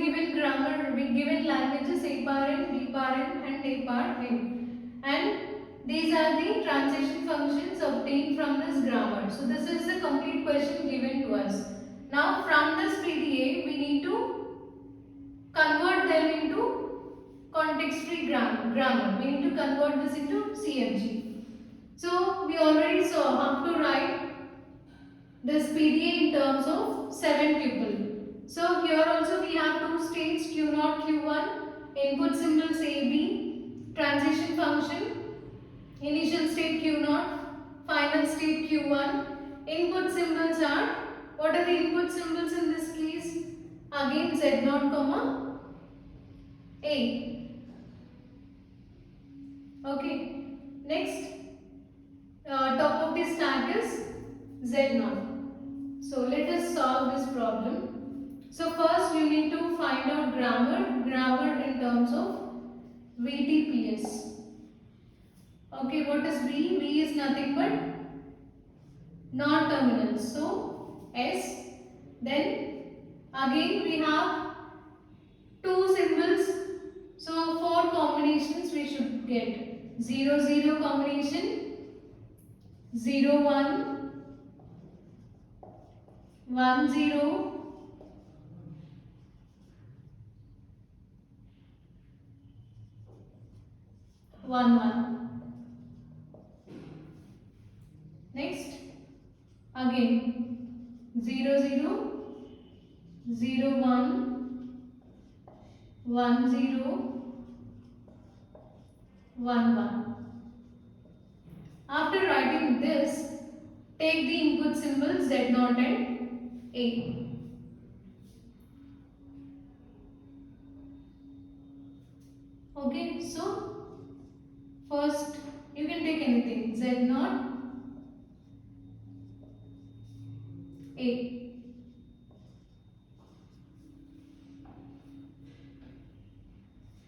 given grammar, given languages A power n, B power n and A power n. And these are the transition functions obtained from this grammar. So this is the complete question given to us. Now from this PDA we need to convert them into context-free grammar. We need to convert this into CFG. So we already saw how to write this PDA in terms of 7 tuple. So here also we have two states Q0, Q1, input symbols AB, transition function, initial state Q0, final state Q1. Input symbols are, what are the input symbols in this case? Again Z0 comma A. Okay. Next, top of the stack is Z0. So let us solve this problem. So first you need to find out grammar in terms of VTPS. Okay, what is V? V is nothing but non-terminals. So S. Then again we have two symbols. So 4 combinations we should get. 0 0 combination, 0 1, 1 0, 1 1. Next, again 0 0, 0 1, 1 0, 1 1. After writing this, take the input symbols Z0 and A. Okay, so first you can take anything Z0, A.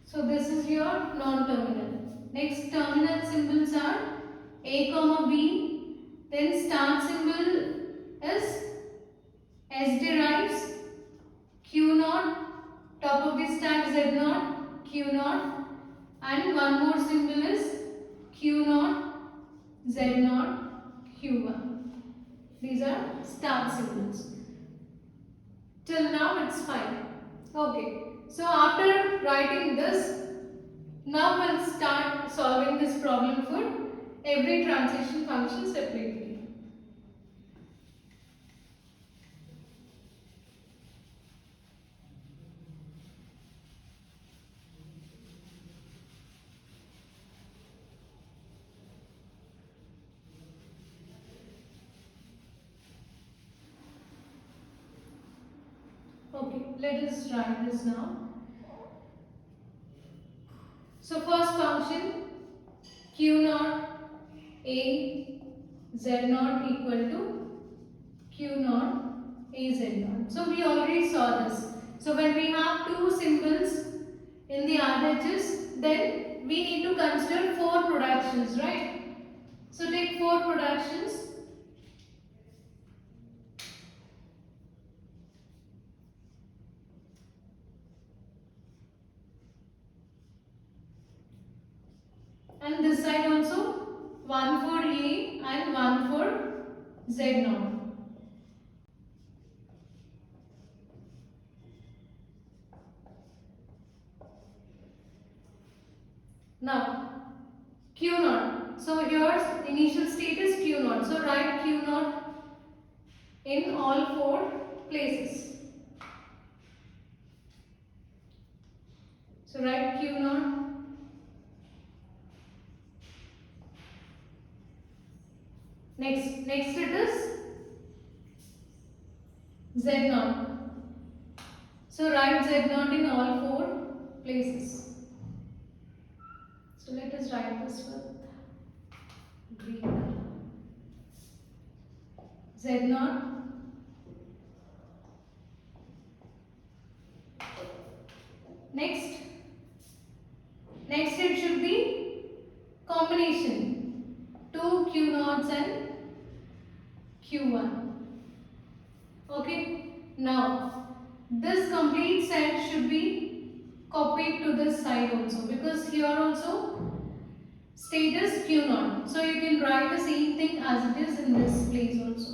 So this is your non-terminal. Next terminal symbols are A comma B. Then start symbol is S derives, Q0, top of the stack Z0, Q0, and one more symbol is Q0, Z0, Q1. These are start symbols. Till now it's fine. Okay. So after writing this, now we'll start solving this problem for every transition function separately. Okay, let us write this now. So first function Q0 A Z0 equal to Q0 A Z0. So we already saw this. So when we have two symbols in the RHS, then we need to consider 4 productions, right? So take 4 productions. And this side also, 1 for A and 1 for Z0. Now, Q0. So yours initial state is Q0. So write Q0 in all 4 places. So write Q0. Next it is Z0. So write Z0 in all 4 places. So let us write this with green color. Z0. Next it should be combination 2 Q0s and Q1. Okay. Now this complete set should be copied to this side also, because here also status q naught. So you can write the same thing as it is in this place also.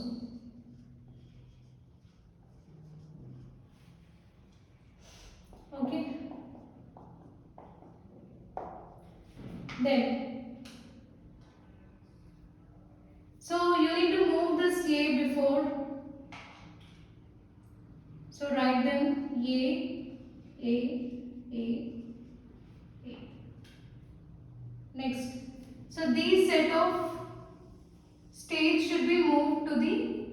Okay. Then, so you need to move this a before. So write them a. Next, so these set of states should be moved to the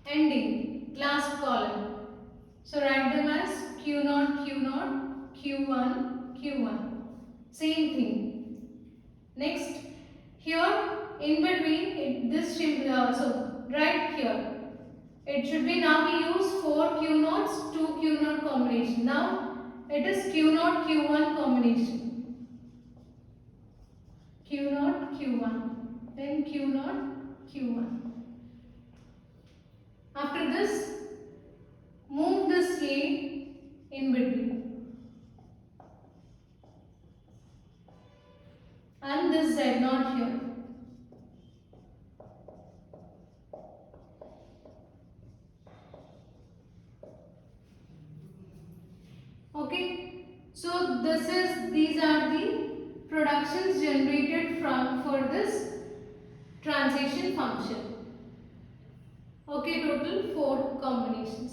ending, last column. So write them as Q0, Q0, Q1, Q1. Same thing. Next, here in between, so right here, it should be now we use 4 Q0s, 2 Q0 combination. Now it is Q0, Q1 combination. Q0, Q1, then Q0, Q1. After this, move this A in between and this Z0 here. Okay, so these are the productions generated for this transition function. Okay, total 4 combinations.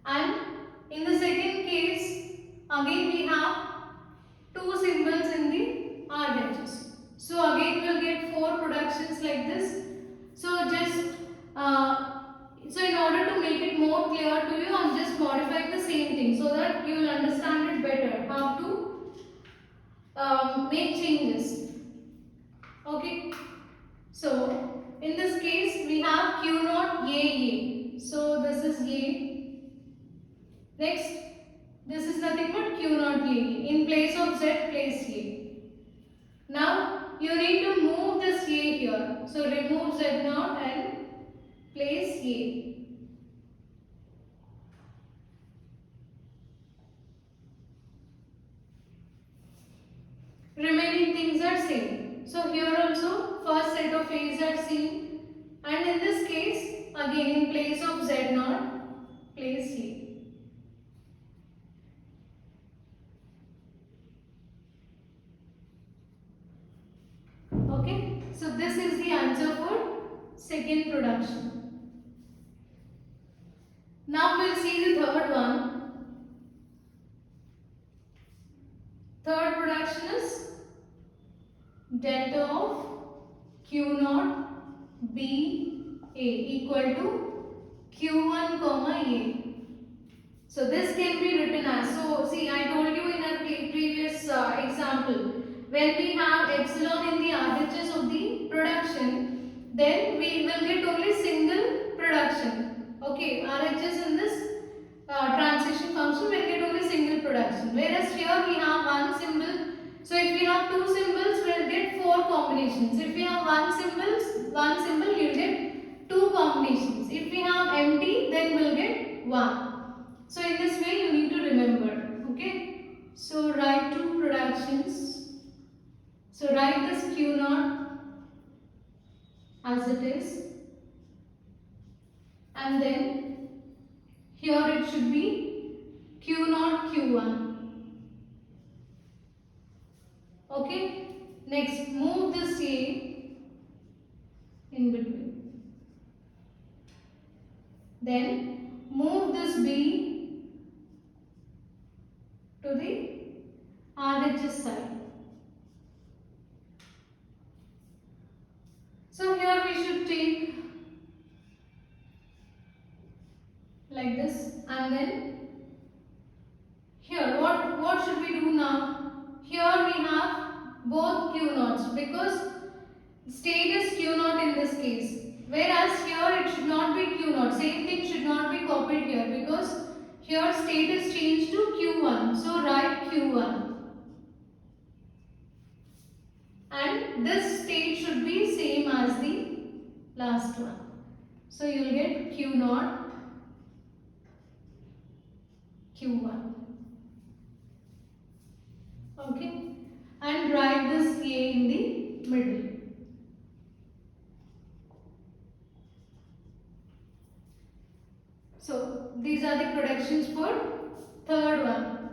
And in the second case, again we have 2 symbols in the RHS. So again we will get 4 productions like this. So just so in order to make it more clear to you, I am just modifying the same thing so that you will understand it better how to make changes. Okay. So in this case we have Q naught A. So this is A. Next, this is nothing but Q naught A. In place of Z, place A. Now you need to move this A here. So remove Z naught and place A. Remaining things are same. So here also first set of A's are same, and in this case again in place of Z naught place A. Okay, so this is the answer for second production. Now we'll see the third one. Third production is delta of Q naught B A equal to Q1 comma A. So this can be written as, so see I told you in a previous example, when we have epsilon in the RHS of the production, then we will get only single production. Okay, RHS in this transition function will get only single production, whereas here we have one symbol. So if we have two symbols, we will get 4 combinations. If we have one symbol, you will get 2 combinations. If we have empty, then we will get 1. So in this way you need to remember. Okay. So write 2 productions. So write this Q naught as it is, and then here it should be Q naught Q1. Okay. Next, move this A in between. Then move this B to the RHS side. So here we should take like this, and then here what should we do now? Here we have both Q naughts because state is Q naught in this case, whereas here it should not be Q naught. Same thing should not be copied here because here state is changed to Q1. So write Q1. And this state should be same as the last one. So you will get Q naught Q1. Okay, and write this A in the middle. So these are the productions for third one.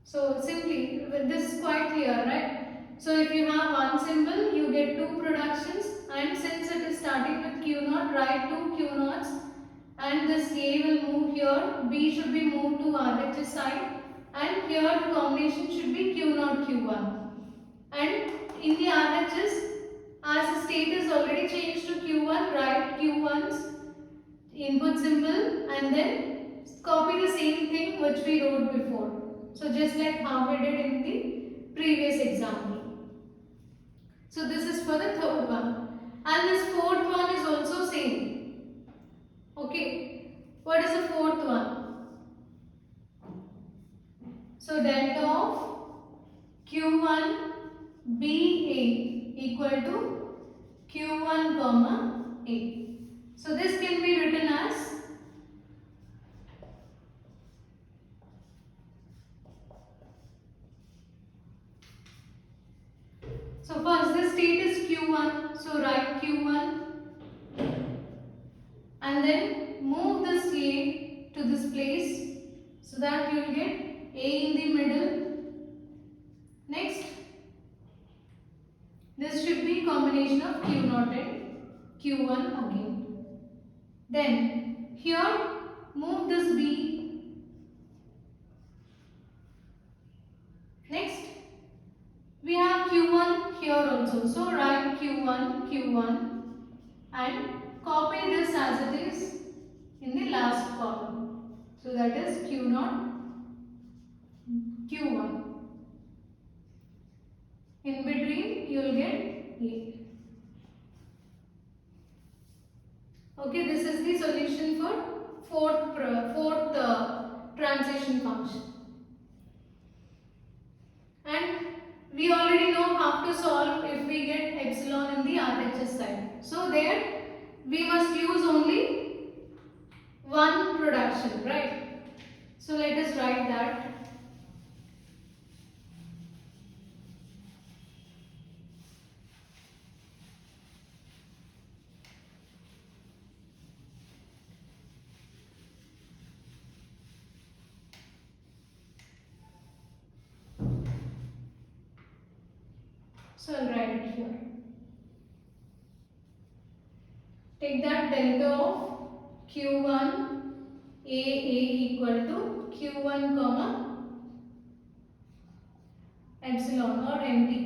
So simply, this is quite clear, right? So if you have one symbol, you get two productions, and since it is starting with Q0, write two Q0s, and this A will move here, B should be moved to RHS side, and here the combination should be Q0 Q1. And in the RHS, as the state is already changed to Q1, write Q1's input symbol and then copy the same thing which we wrote before. So just like how we did in the previous example. So this is for the third one. And this fourth one is also same. Okay. What is the fourth one? So delta of Q1 BA equal to Q1 comma A. So this can be written as so first the state is Q1, so write Q1 and then move this A to this place so that you will get A in the middle. Next, this should be combination of Q0 and Q1 again. Then here move this B. Next, we have Q1 here also, so write Q1 Q1 and copy this as it is in the last column. So that is Q0 Q1. In between you will get A. Okay, this is the solution for fourth transition function. And we already know how to solve if we get epsilon in the RHS side. So there we must use only one production, right? So let us write that. So I'll write it here. Take that delta of Q1 AA equal to Q1 comma epsilon or empty.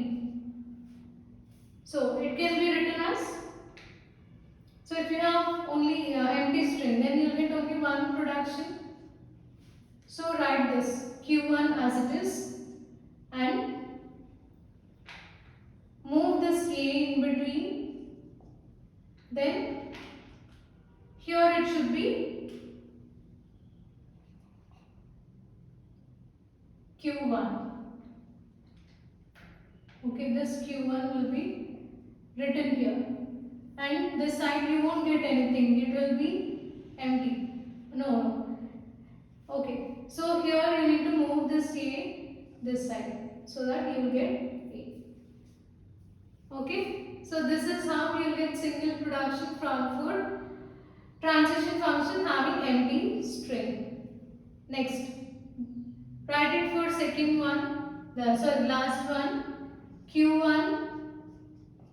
So it can be written as, so if you have only empty string, then you will get only one production. So write this Q1 as it is and move this A in between. Then here it should be Q1. Okay, this Q1 will be written here. And this side you won't get anything, it will be empty. No. Okay, so here you need to move this A this side so that you will get A. Okay, so this is how you will get single production from for transition function having empty string. Next, write it for second one, last one, Q1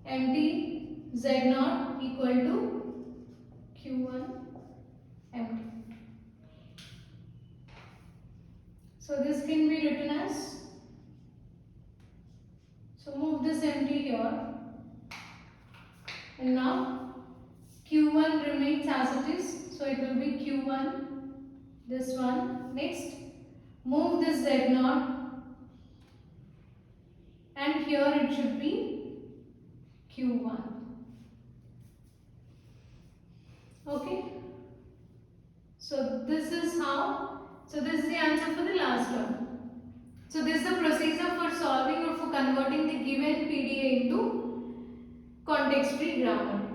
empty Z0 equal to Q1 empty. So this can be written as, so move this empty here and now Q1 remains as it is, so it will be Q1, this one. Next, move this Z0 and here it should be Q1. Okay, so this is how, so this is the answer for the last one. So this is the procedure for solving or for converting the given PDA into context-free grammar.